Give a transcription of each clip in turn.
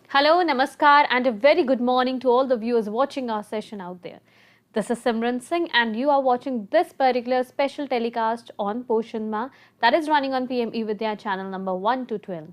Hello, namaskar, and a very good morning to all the viewers watching our session out there. This is Simran Singh, and you are watching this particular special telecast on Poshan Maah that is running on PMeVIDYA channel number 1 to 12.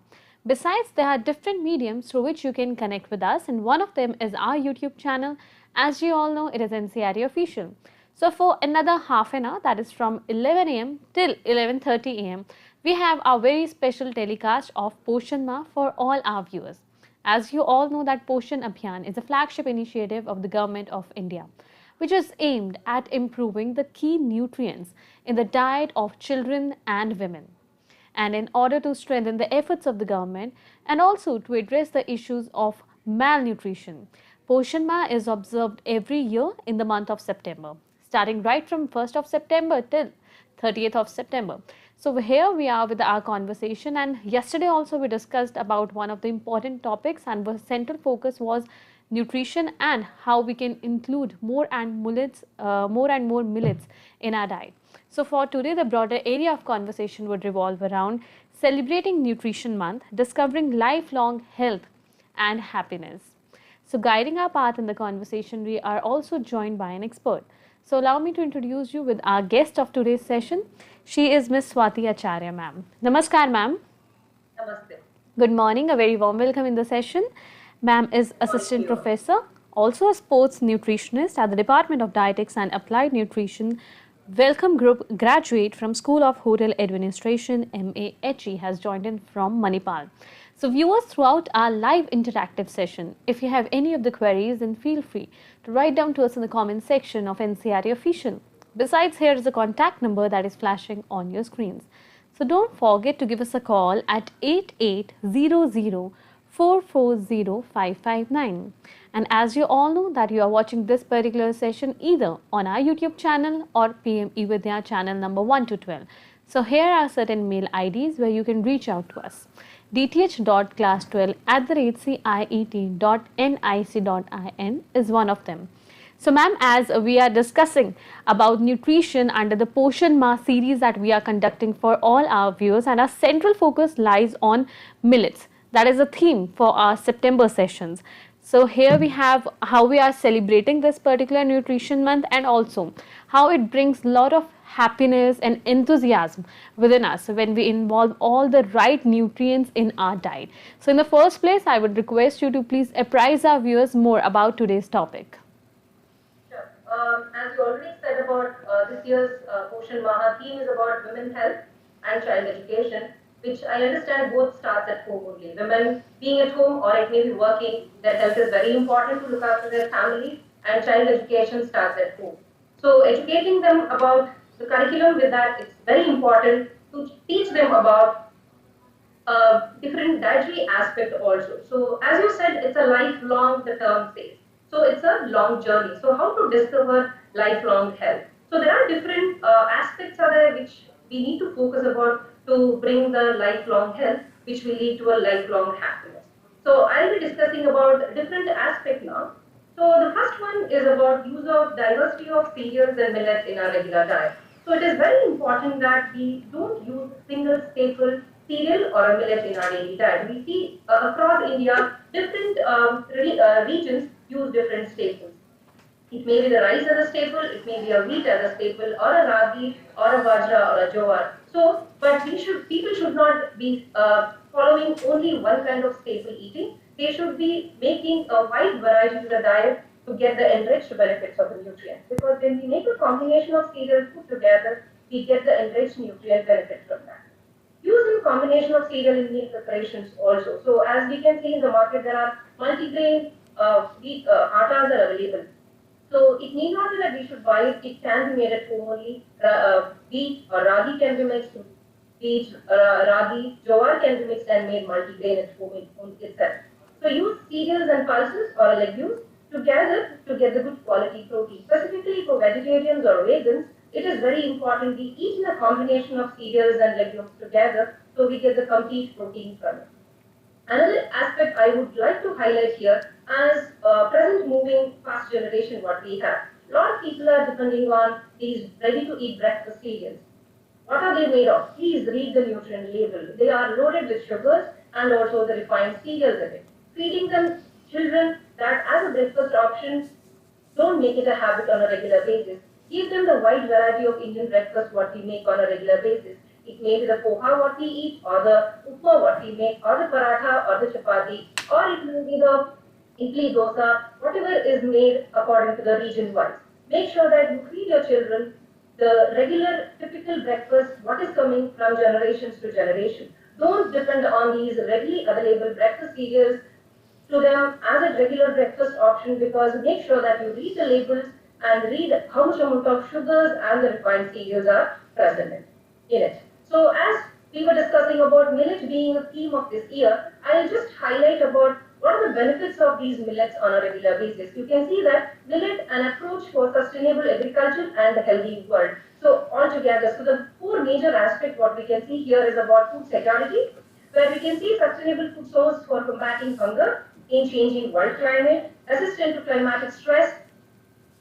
Besides, there are different mediums through which you can connect with us, and one of them is our YouTube channel. As you all know, it is NCRT Official. So, for another half an hour, that is from 11 a.m. till 11:30 a.m., we have our very special telecast of Poshan Maah for all our viewers. As you all know that Poshan Abhiyan is a flagship initiative of the Government of India, which is aimed at improving the key nutrients in the diet of children and women. And in order to strengthen the efforts of the government and also to address the issues of malnutrition, Poshan Maah is observed every year in the month of September, starting right from 1st of September till 30th of September. So here we are with our conversation, and yesterday also we discussed about one of the important topics, and the central focus was nutrition and how we can include more and more millets in our diet. So for today, the broader area of conversation would revolve around celebrating Nutrition Month, discovering lifelong health and happiness. So guiding our path in the conversation, we are also joined by an expert. So allow me to introduce you with our guest of today's session. She is Miss Swati Acharya, ma'am. Namaskar, ma'am. Namaste. Good morning. A very warm welcome in the session. Ma'am is assistant professor, also a sports nutritionist at the Department of Dietetics and Applied Nutrition. Welcome group graduate from School of Hotel Administration, MAHE, has joined in from Manipal. So viewers, throughout our live interactive session, if you have any of the queries, then feel free to write down to us in the comment section of NCRT Official. Besides, here is a contact number that is flashing on your screens. So don't forget to give us a call at 8800 440 559. And as you all know that you are watching this particular session either on our YouTube channel or PMeVIDYA channel number 1 to 12. So here are certain mail IDs where you can reach out to us. dth.class12@ciet.nic.in is one of them. So ma'am, as we are discussing about nutrition under the Poshan Maah series that we are conducting for all our viewers, and our central focus lies on millets. That is a theme for our September sessions. So here we have how we are celebrating this particular nutrition month, and also how it brings a lot of happiness and enthusiasm within us when we involve all the right nutrients in our diet. So in the first place, I would request you to please apprise our viewers more about today's topic. Sure. As you already said about this year's Poshan Maha theme is about women health and child education, which I understand both starts at home only. Women being at home or it may be working, their health is very important to look after their families, and child education starts at home. So educating them about the curriculum with that, it's very important to teach them about different dietary aspect also. So as you said, it's a lifelong, the term says. So it's a long journey. So how to discover lifelong health? So there are different aspects are there which we need to focus about to bring the lifelong health, which will lead to a lifelong happiness. So I'll be discussing about different aspects now. So the first one is about use of diversity of cereals and millets in our regular diet. So it is very important that we don't use single staple cereal or a millet in our daily diet. We see across India, different regions use different staples. It may be the rice as a staple, it may be a wheat as a staple, or a ragi, or a bajra, or a jowar. So, but people should not be following only one kind of staple eating. They should be making a wide variety to the diet to get the enriched benefits of the nutrients. Because when we make a combination of cereals put together, we get the enriched nutrient benefit from that. Use in combination of cereal in meal preparations also. So as we can see in the market, there are multi-grain wheat attas are available. So it need not be that we should buy it. It can be made at home only. Wheat or ragi can be mixed. Wheat, ragi, jowar can be mixed and made multi-grain at home itself. So use cereals and pulses or legumes together to get the good quality protein. Specifically for vegetarians or vegans, it is very important we eat in a combination of cereals and legumes together so we get the complete protein from it. Another aspect I would like to highlight here as present moving fast generation what we have. A lot of people are depending on these ready to eat breakfast cereals. What are they made of? Please read the nutrient label. They are loaded with sugars and also the refined cereals in it. feeding them children that as a breakfast option, don't make it a habit on a regular basis. Give them the wide variety of Indian breakfast what we make on a regular basis. It may be the poha what we eat, or the upma what we make, or the paratha, or the chapati, or it may be the idli dosa, whatever is made according to the region wise. Make sure that you feed your children the regular typical breakfast what is coming from generations to generation. Don't depend on these readily available breakfast cereals to them as a regular breakfast option, because make sure that you read the labels and read how much amount of sugars and the refined cereals are present in it. So as we were discussing about millet being a theme of this year, I'll just highlight about what are the benefits of these millets on a regular basis. You can see that millet an approach for sustainable agriculture and a healthy world. So altogether, so the four major aspects what we can see here is about food security, where we can see sustainable food source for combating hunger in changing world climate, assistant to climatic stress,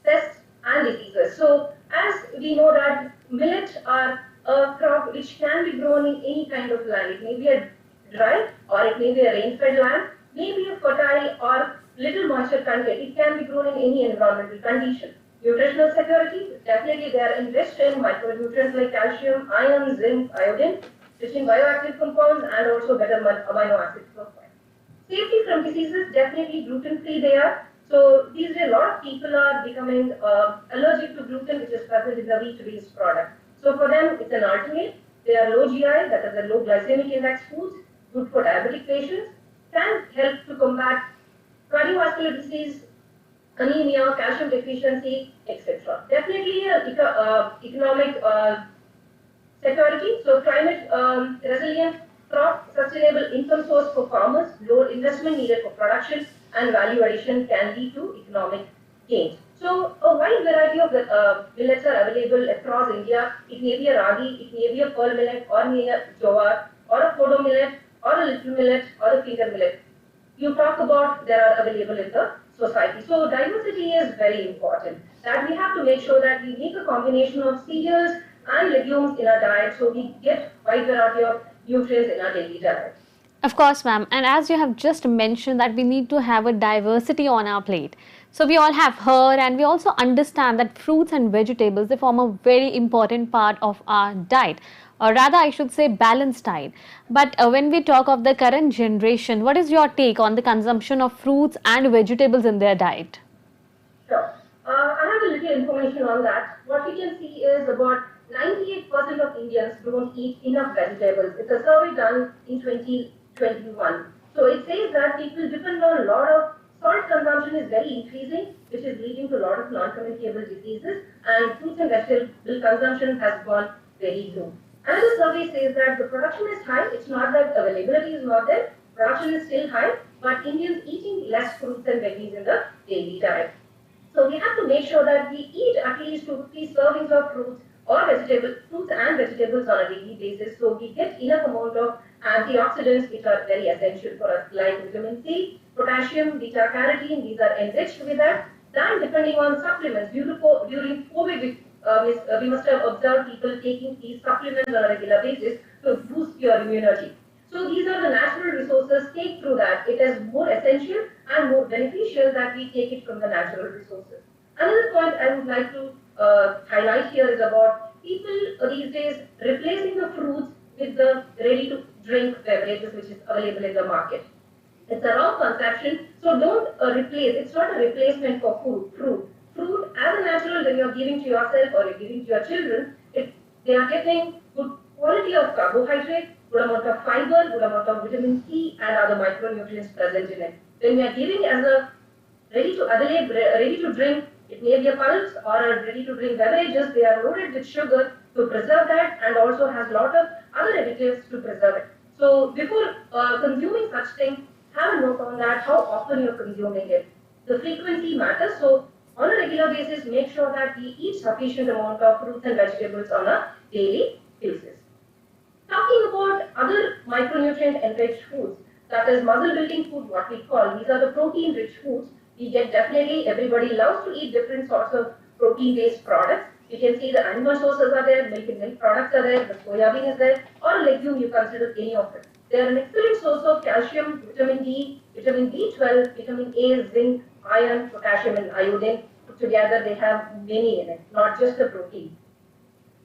pests and diseases. So as we know that millets are a crop which can be grown in any kind of land. It may be a dry or it may be a rain-fed land, may be a fertile or little moisture content. It can be grown in any environmental condition. Nutritional security, definitely they are enriched in micronutrients like calcium, iron, zinc, iodine, rich in bioactive compounds and also better amino acid profile. Safety from diseases, definitely gluten-free they are. So these days a lot of people are becoming allergic to gluten, which is present in the wheat-based product. So for them, it's an alternate. They are low GI, that is the low glycemic index foods, good for diabetic patients, can help to combat cardiovascular disease, anemia, calcium deficiency, etc. Definitely economic security, so climate resilient crop, sustainable income source for farmers, lower investment needed for production, and value addition can lead to economic gains. So a wide variety of millets are available across India. It may be a ragi, it may be a pearl millet, or may a jowar, or a kodo millet, or a little millet, or a finger millet. You talk about they are available in the society. So diversity is very important. That we have to make sure that we make a combination of cereals and legumes in our diet, so we get wide variety of nutrients in our daily diet. Of course, ma'am. And as you have just mentioned that we need to have a diversity on our plate. So we all have heard and we also understand that fruits and vegetables, they form a very important part of our diet. Or rather, I should say balanced diet. But when we talk of the current generation, what is your take on the consumption of fruits and vegetables in their diet? Sure. I have a little information on that. What we can see is about 98% of Indians don't eat enough vegetables. It's a survey done in 2021. So it says that people depend on a lot of salt consumption is very increasing, which is leading to a lot of non-communicable diseases, and fruits and vegetable consumption has gone very low. Another survey says that the production is high. It's not that availability is not there. Production is still high, but Indians eating less fruits and veggies in the daily diet. So we have to make sure that we eat at least 2 to 3 servings of fruits or fruits and vegetables on a daily basis, so we get enough amount of antioxidants which are very essential for us, like vitamin C, potassium, beta carotene. These are enriched with that. Then depending on supplements, during COVID, we must have observed people taking these supplements on a regular basis to boost your immunity. So these are the natural resources. Take through that. It is more essential and more beneficial that we take it from the natural resources. Another point I would like to highlight here is about people these days replacing the fruits with the ready-to-drink beverages which is available in the market. It's a wrong conception. So don't replace. It's not a replacement for fruit. Fruit as a natural when you're giving to yourself or you're giving to your children, they are getting good quality of carbohydrate, good amount of fiber, good amount of vitamin C and other micronutrients present in it. When we are giving as a ready to drink, it may be a pulse or a ready to drink beverages, they are loaded with sugar to preserve that and also has a lot of other additives to preserve it. So before consuming such things, have a note on that, how often you're consuming it. The frequency matters, so on a regular basis, make sure that we eat sufficient amount of fruits and vegetables on a daily basis. Talking about other micronutrient-enriched foods, that is muscle-building food, what we call, these are the protein-rich foods. We get definitely, everybody loves to eat different sorts of protein-based products. You can see the animal sources are there, milk and milk products are there, the soya bean is there, or legume you consider any of it. They are an excellent source of calcium, vitamin D, vitamin B12, vitamin A, zinc, iron, potassium, and iodine. Put together, they have many in it, not just the protein.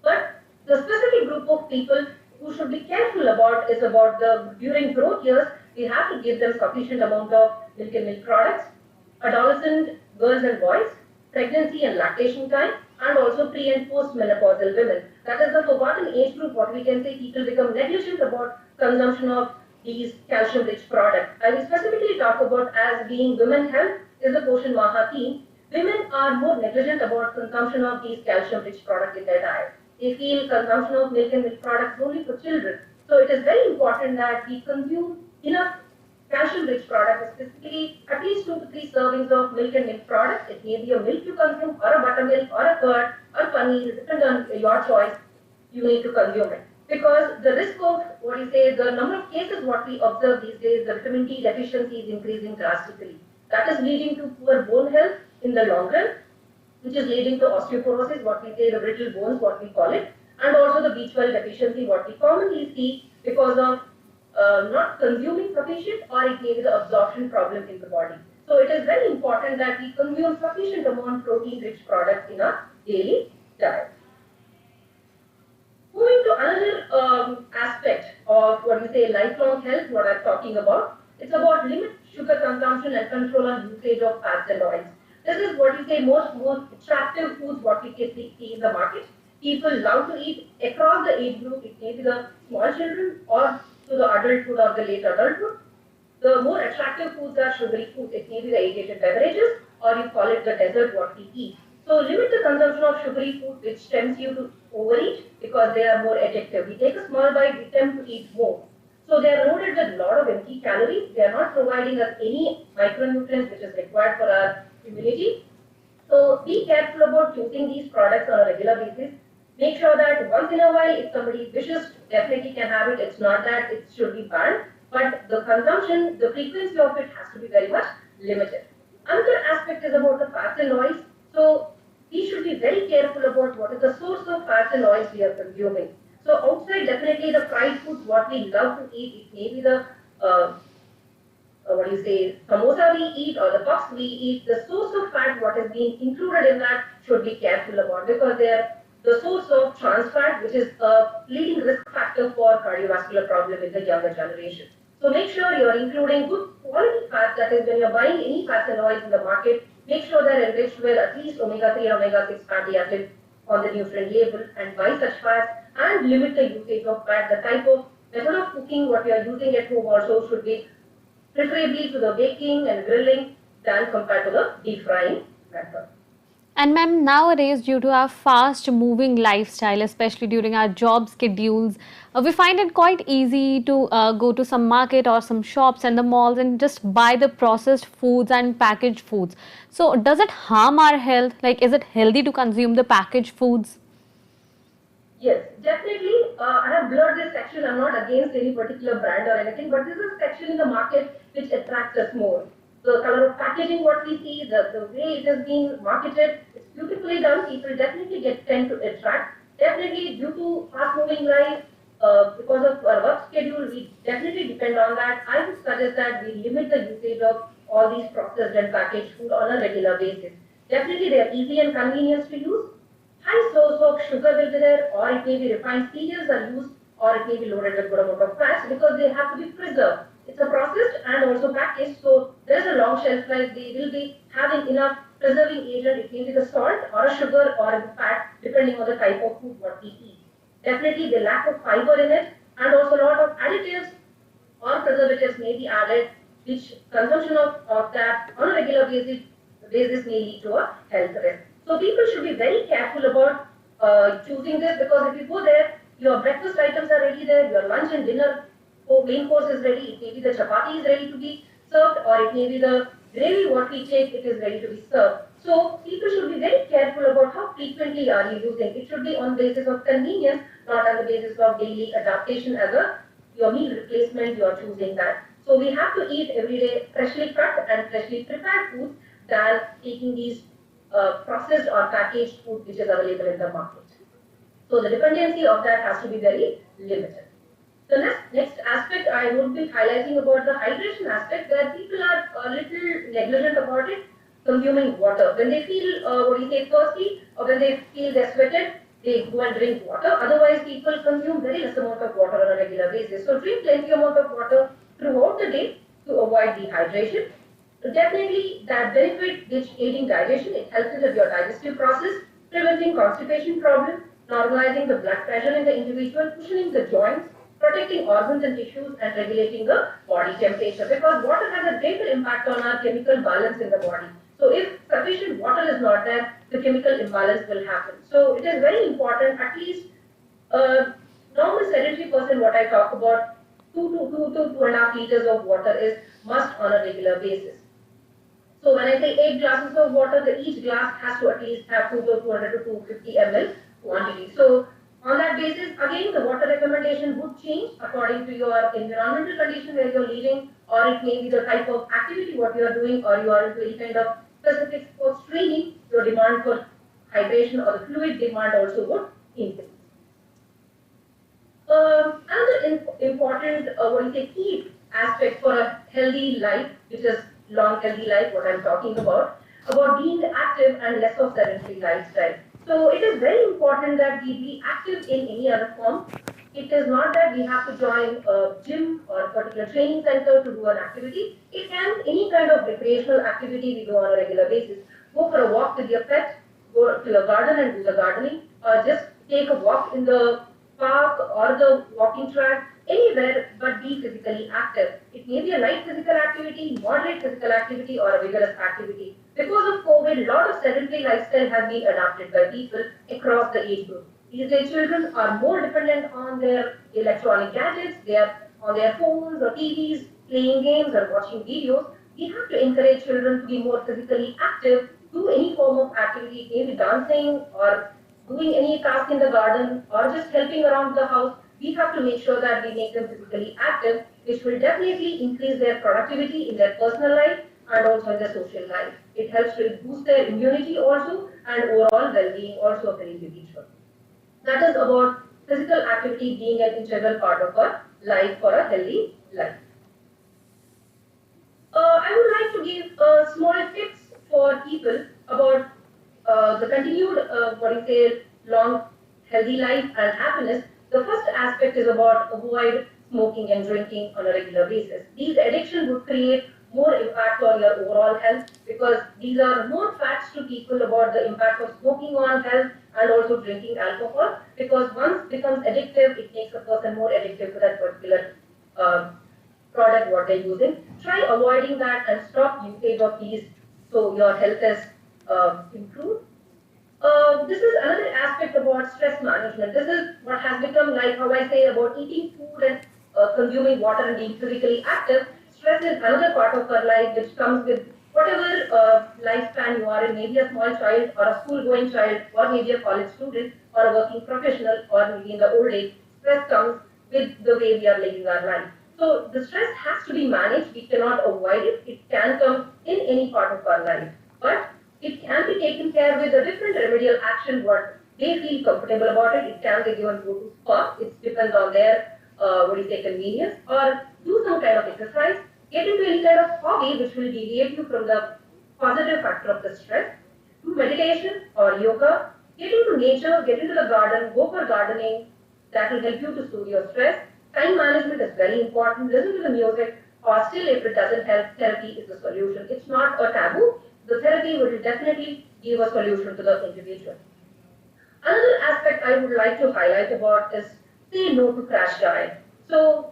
But the specific group of people who should be careful about is about the during growth years, we have to give them sufficient amount of milk and milk products, adolescent girls and boys, pregnancy and lactation time, and also pre and post menopausal women. That is the forgotten age group. What we can say, people become negligent about consumption of these calcium-rich products. I will specifically talk about as being women health is the Poshan Maha theme. Women are more negligent about consumption of these calcium-rich products in their diet. They feel consumption of milk and milk products only for children. So it is very important that we consume enough calcium-rich products, specifically at least 2 to 3 servings of milk and milk products. It may be a milk you consume, or a buttermilk, or a curd, or paneer, depending on your choice. You need to consume it because the risk of the number of cases what we observe these days, the vitamin D deficiency is increasing drastically. That is leading to poor bone health in the long run, which is leading to osteoporosis, what we say the brittle bones, what we call it, and also the B12 deficiency, what we commonly see because of not consuming sufficient, or it may be the absorption problem in the body. So it is very important that we consume sufficient amount of protein-rich products in our daily diet. Moving to another aspect of lifelong health, what I'm talking about, it's about limit sugar consumption and control on usage of fats and oils. This is most attractive foods what we can see in the market. People love to eat across the age group. It may be the small children or to the adulthood or the late adulthood. The more attractive foods are sugary foods. It may be the aerated beverages, or you call it the dessert what we eat. So limit the consumption of sugary food which tempts you to overeat because they are more addictive. We take a small bite, we tend to eat more. So they are loaded with a lot of empty calories. They are not providing us any micronutrients which is required for our immunity. So be careful about choosing these products on a regular basis. Make sure that once in a while, if somebody wishes, definitely can have it. It's not that it should be banned, but the consumption, the frequency of it has to be very much limited. Another aspect is about the fats and oils. So we should be very careful about what is the source of fats and oils we are consuming. So outside, definitely the fried foods, what we love to eat, it may be the samosa we eat or the puffs we eat. The source of fat, what is being included in that, should be careful about because they are the source of trans fat, which is a leading risk factor for cardiovascular problem in the younger generation. So make sure you are including good quality fats. That is, when you are buying any fats and oils in the market, make sure they are enriched with at least omega-3 or omega-6 fatty acid on the nutrient label and buy such fats and limit the usage of fat. The type of method of cooking what you are using at home also should be preferably to the baking and grilling than compared to the deep frying method. And ma'am, nowadays, due to our fast-moving lifestyle, especially during our job schedules, we find it quite easy to go to some market or some shops and the malls and just buy the processed foods and packaged foods. So, does it harm our health? Like, is it healthy to consume the packaged foods? Yes, definitely. I have blurred this section. I'm not against any particular brand or anything, but this is a section in the market which attracts us more. The color of packaging, what we see, the way it has been marketed, it's beautifully done. People definitely tend to attract. Definitely due to fast-moving life, because of our work schedule, we definitely depend on that. I would suggest that we limit the usage of all these processed and packaged food on a regular basis. Definitely they are easy and convenient to use. High source of sugar will be there, or it may be refined cereals are used, or it may be loaded with good amount of fats because they have to be preserved. It's a processed and also packaged, so there is a long shelf life. They will be having enough preserving agent. It may be the salt or a sugar or the fat, depending on the type of food what we eat. Definitely the lack of fiber in it, and also a lot of additives or preservatives may be added, which consumption of that on a regular basis may lead to a health risk. So people should be very careful about choosing this because if you go there, your breakfast items are ready there, your lunch and dinner main course is ready, it may be the chapati is ready to be served, or it may be the gravy what we take, it is ready to be served. So people should be very careful about how frequently are you using. It should be on the basis of convenience, not on the basis of daily adaptation as your meal replacement, you are choosing that. So we have to eat every day freshly cut and freshly prepared foods than taking these processed or packaged food which is available in the market. So the dependency of that has to be very limited. The next aspect I would be highlighting about the hydration aspect, where people are a little negligent about it, consuming water. When they feel, thirsty, or when they feel they're sweated, they go and drink water. Otherwise, people consume very less amount of water on a regular basis. So drink plenty amount of water throughout the day to avoid dehydration. Definitely, that benefit which aiding digestion, it helps in your digestive process, preventing constipation problem, normalizing the blood pressure in the individual, cushioning the joints, protecting organs and tissues, and regulating the body temperature. Because water has a greater impact on our chemical balance in the body. So if sufficient water is not there, the chemical imbalance will happen. So it is very important, at least a normal sedentary person, what I talk about, 2 to 2.5 liters of water is must on a regular basis. So when I say 8 glasses of water, each glass has to at least have 200 to 250 ml quantity. So on that basis, again, the water recommendation would change according to your environmental condition where you're living, or it may be the type of activity what you are doing, or you are into any kind of specific sports training, your demand for hydration or the fluid demand also would increase. Another important, key aspect for a healthy life, which is long healthy life, what I'm talking about being active and less of sedentary lifestyle. So it is very important that we be active in any other form. It is not that we have to join a gym or a particular training center to do an activity. It can be any kind of recreational activity we do on a regular basis. Go for a walk with your pet, go to the garden and do the gardening, or just take a walk in the park or the walking track, anywhere, but be physically active. It may be a light physical activity, moderate physical activity, or a vigorous activity. Because of COVID, a lot of sedentary lifestyle has been adopted by people across the age group. These days, children are more dependent on their electronic gadgets. They are on their phones or TVs, playing games or watching videos. We have to encourage children to be more physically active, do any form of activity, maybe dancing or doing any task in the garden or just helping around the house. We have to make sure that we make them physically active, which will definitely increase their productivity in their personal life and also in their social life. It helps to boost their immunity also and overall well-being also of an individual. That is about physical activity being an integral part of our life for a healthy life. I would like to give small tips for people about the continued, long, healthy life and happiness. The first aspect is about avoid smoking and drinking on a regular basis. These addictions would create more impact on your overall health because these are more facts to people about the impact of smoking on health and also drinking alcohol, because once it becomes addictive, it makes a person more addictive to that particular product what they're using. Try avoiding that and stop usage of these so your health is improved. This is another aspect about stress management. This is what has become like how I say about eating food and consuming water and being physically active. Stress is another part of our life which comes with whatever lifespan you are in, maybe a small child or a school-going child or maybe a college student or a working professional or maybe in the old age. Stress comes with the way we are living our life. So the stress has to be managed. We cannot avoid it. It can come in any part of our life. But it can be taken care with a different remedial action, what they feel comfortable about it. It can be given go to spa. It depends on their convenience, or do some kind of exercise. Get into any kind of hobby which will deviate you from the positive factor of the stress. Do meditation or yoga. Get into nature. Get into the garden. Go for gardening. That will help you to soothe your stress. Time management is very important. Listen to the music. Or still, if it doesn't help, therapy is the solution. It's not a taboo. The therapy will definitely give a solution to the individual. Another aspect I would like to highlight about is say no to crash diet. So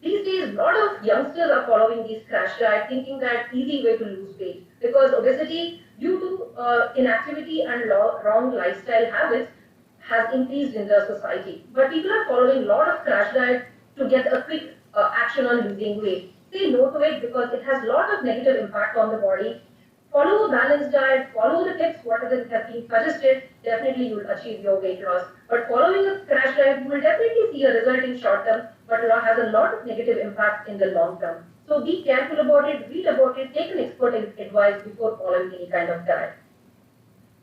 these days, a lot of youngsters are following these crash diet, thinking that easy way to lose weight, because obesity due to inactivity and wrong lifestyle habits has increased in the society. But people are following a lot of crash diet to get a quick action on losing weight. Say no to it because it has a lot of negative impact on the body. Follow a balanced diet, follow the tips, whatever has been suggested, definitely you will achieve your weight loss. But following a crash diet, you will definitely see a result in short term, but has a lot of negative impact in the long term. So be careful about it, read about it, take an expert advice before following any kind of diet.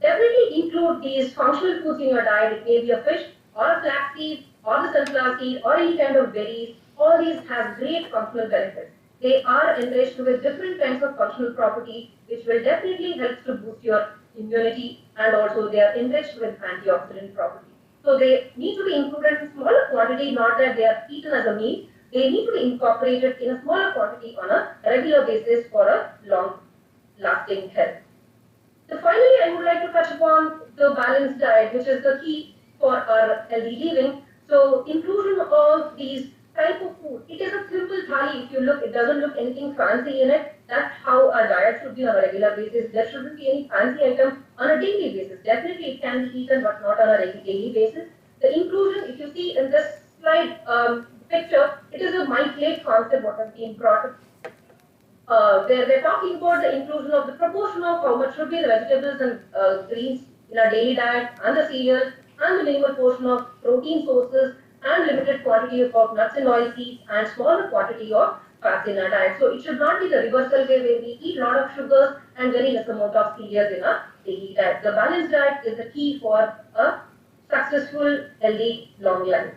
Definitely include these functional foods in your diet. It may be a fish or a flax seed or the sunflower seed or any kind of berries, all these have great functional benefits. They are enriched with different kinds of functional property, which will definitely help to boost your immunity, and also they are enriched with antioxidant property. So they need to be included in smaller quantity, not that they are eaten as a meal. They need to be incorporated in a smaller quantity on a regular basis for a long lasting health. So finally, I would like to touch upon the balanced diet, which is the key for our healthy living. So inclusion of these type of food. It is a simple thali. If you look, it doesn't look anything fancy in it. That's how our diet should be on a regular basis. There shouldn't be any fancy item on a daily basis. Definitely, it can be eaten, but not on a daily basis. The inclusion, if you see in this slide picture, it is a my plate concept what has been brought where we're talking about the inclusion of the proportion of how much should be the vegetables and greens in our daily diet, and the cereals, and the minimal portion of protein sources, and limited quantity of nuts and oil seeds, and smaller quantity of fats in our diet. So it should not be the reversal way where we eat a lot of sugars and very less amount of cereals in our daily diet. The balanced diet is the key for a successful, healthy, long life.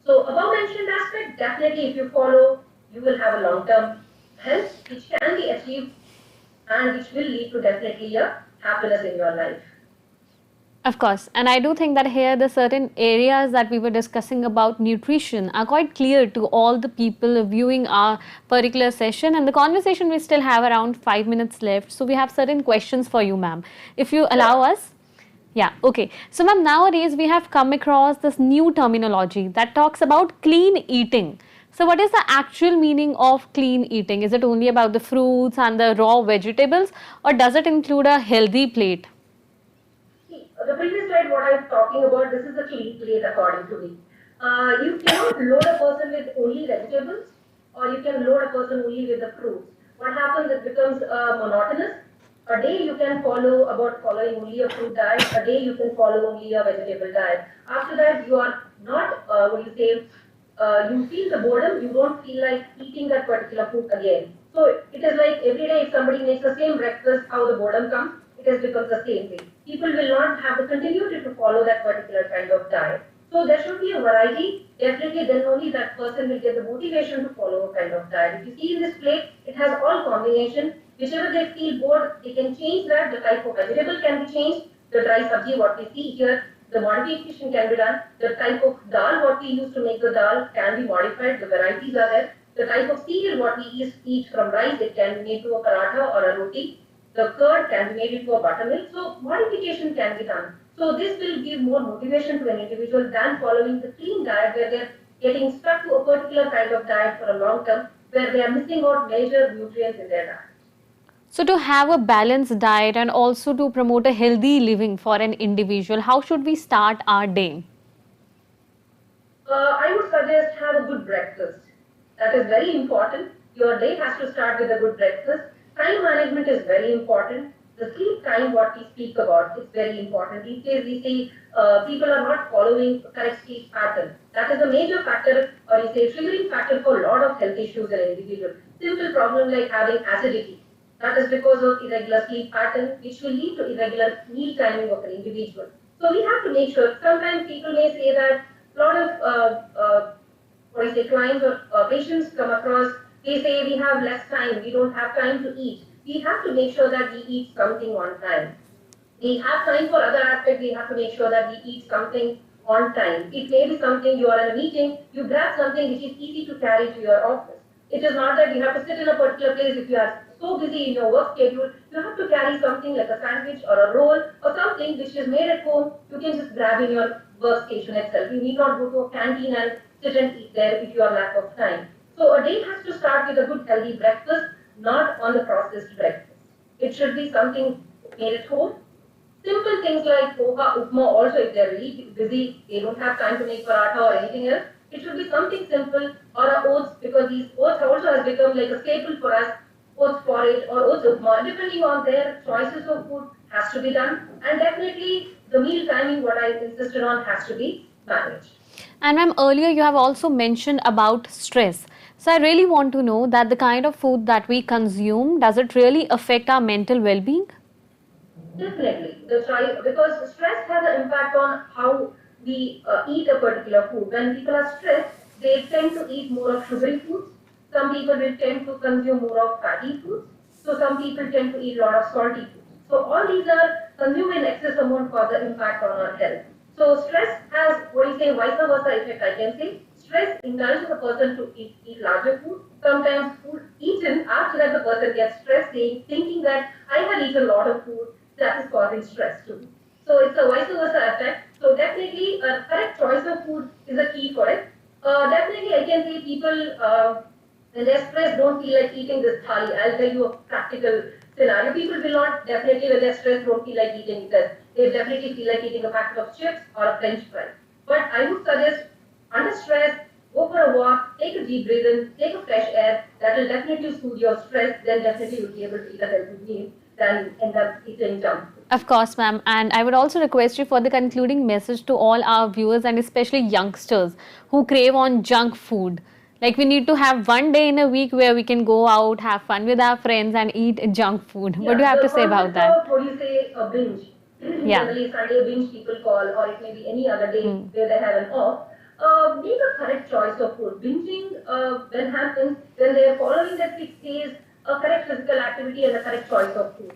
So above mentioned aspect, definitely if you follow, you will have a long-term health which can be achieved and which will lead to definitely a happiness in your life. Of course, and I do think that here the certain areas that we were discussing about nutrition are quite clear to all the people viewing our particular session, and the conversation we still have around 5 minutes left. So we have certain questions for you, ma'am, if you allow us. Yeah, okay. So ma'am, nowadays we have come across this new terminology that talks about clean eating. So what is the actual meaning of clean eating? Is it only about the fruits and the raw vegetables, or does it include a healthy plate? See, the previous slide, what I'm talking about, this is a clean plate according to me. You cannot load a person with only vegetables, or you can load a person only with the fruits. What happens, it becomes monotonous. A day you can follow about following only a fruit diet, a day you can follow only a vegetable diet. After that, you are not, you feel the boredom, you don't feel like eating that particular food again. So it is like every day if somebody makes the same breakfast, how the boredom comes, it has become the same thing. People will not have the continuity to follow that particular kind of diet. So there should be a variety. Definitely then only that person will get the motivation to follow a kind of diet. If you see in this plate, it has all combination. Whichever they feel bored, they can change that. The type of vegetable can be changed. The dry sabji, what we see here, the modification can be done. The type of dal, what we use to make the dal, can be modified. The varieties are there. The type of cereal, what we eat from rice, it can be made to a paratha or a roti. The curd can be made into a buttermilk. So modification can be done. So this will give more motivation to an individual than following the clean diet where they're getting stuck to a particular kind of diet for a long term, where they are missing out major nutrients in their diet. So to have a balanced diet and also to promote a healthy living for an individual, how should we start our day? I would suggest have a good breakfast. That is very important. Your day has to start with a good breakfast. Time management is very important. The sleep time, what we speak about, is very important. These days we see people are not following correct sleep pattern. That is a major factor, or you say triggering factor for a lot of health issues in an individual. Simple problem like having acidity. That is because of irregular sleep pattern, which will lead to irregular meal timing of an individual. So we have to make sure. Sometimes people may say that a lot of clients or patients come across, they say we have less time, we don't have time to eat. We have to make sure that we eat something on time. We have time for other aspects, we have to make sure that we eat something on time. It may be something, you are in a meeting, you grab something which is easy to carry to your office. It is not that you have to sit in a particular place. If you are so busy in your work schedule, you have to carry something like a sandwich or a roll or something which is made at home. You can just grab in your workstation itself. You need not go to a canteen and sit and eat there if you are lack of time. So a day has to start with a good healthy breakfast, not on the processed breakfast. It should be something made at home. Simple things like poha, upma, also if they are really busy, they don't have time to make paratha or anything else. It should be something simple, or a oats, because these oats also has become like a staple for us. Oats porridge or oats upma, depending on their choices of food, has to be done. And definitely the meal timing, what I insisted on, has to be managed. And ma'am, earlier you have also mentioned about stress. So I really want to know that the kind of food that we consume, does it really affect our mental well-being? Definitely, because stress has an impact on how we eat a particular food. When people are stressed, they tend to eat more of sugary foods. Some people will tend to consume more of fatty foods. So some people tend to eat a lot of salty foods. So all these are consumed in excess amount for the impact on our health. So stress has, what you say, vice versa effect, I can say. Stress indulges a person to eat larger food. Sometimes food eaten after that the person gets stressed, thinking that I have eaten a lot of food, that is causing stress too. So it's a vice versa effect. So definitely a correct choice of food is a key for it. Definitely I can say people when they're stressed don't feel like eating this thali. I'll tell you a practical scenario. People will not definitely when they're stressed don't feel like eating this. They definitely feel like eating a packet of chips or a French fry. But I would suggest under stress, go for a walk, take a deep breath in, take a fresh air. That will definitely soothe your stress. Then definitely you'll be able to eat a healthy meal than end up eating junk food. Of course, ma'am. And I would also request you for the concluding message to all our viewers and especially youngsters who crave on junk food. Like we need to have one day in a week where we can go out, have fun with our friends and eat junk food. What do you have to say about that? What do you say, a binge? Yeah. Generally, Sunday binge people call, or it may be any other day where they have an off. Make a correct choice of food. Binging when happens when they are following that fixed days, a correct physical activity and a correct choice of food.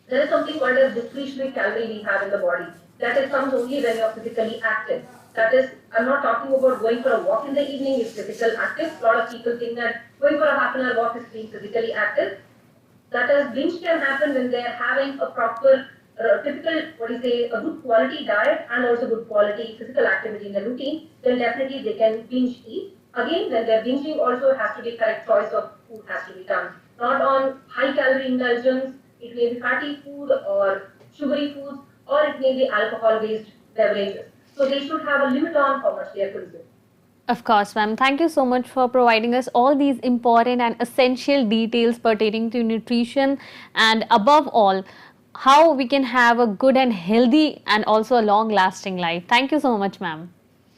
There is something called as discretionary calorie we have in the body. That is comes only when you are physically active. That is, I'm not talking about going for a walk in the evening is physical active. A lot of people think that going for a half an hour walk is being physically active. That is, binge can happen when they are having a proper, typical, a good quality diet and also good quality physical activity in the routine. Then definitely they can binge eat. Again, when they're binging, also has to be correct choice of food has to be done. Not on high calorie indulgence. It may be fatty food or sugary foods, or it may be alcohol-based beverages. So they should have a limit on how much they are consuming. Of course, ma'am. Thank you so much for providing us all these important and essential details pertaining to nutrition and above all, how we can have a good and healthy and also a long-lasting life. Thank you so much, ma'am.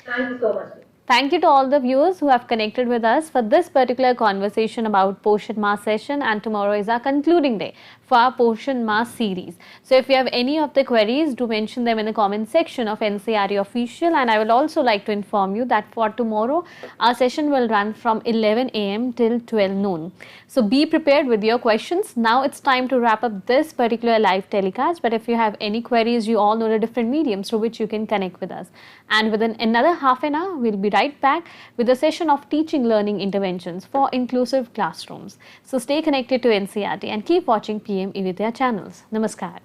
Thank you so much. Thank you to all the viewers who have connected with us for this particular conversation about Poshan Maah session, and tomorrow is our concluding day for our Poshan Maah series. So if you have any of the queries, do mention them in the comment section of NCRT Official, and I will also like to inform you that for tomorrow our session will run from 11 AM till 12 noon. So be prepared with your questions. Now it's time to wrap up this particular live telecast, but if you have any queries, you all know the different mediums through which you can connect with us. And within another half an hour, we'll be right back with a session of teaching learning interventions for inclusive classrooms. So stay connected to NCRT and keep watching PM eVidya channels. Namaskar.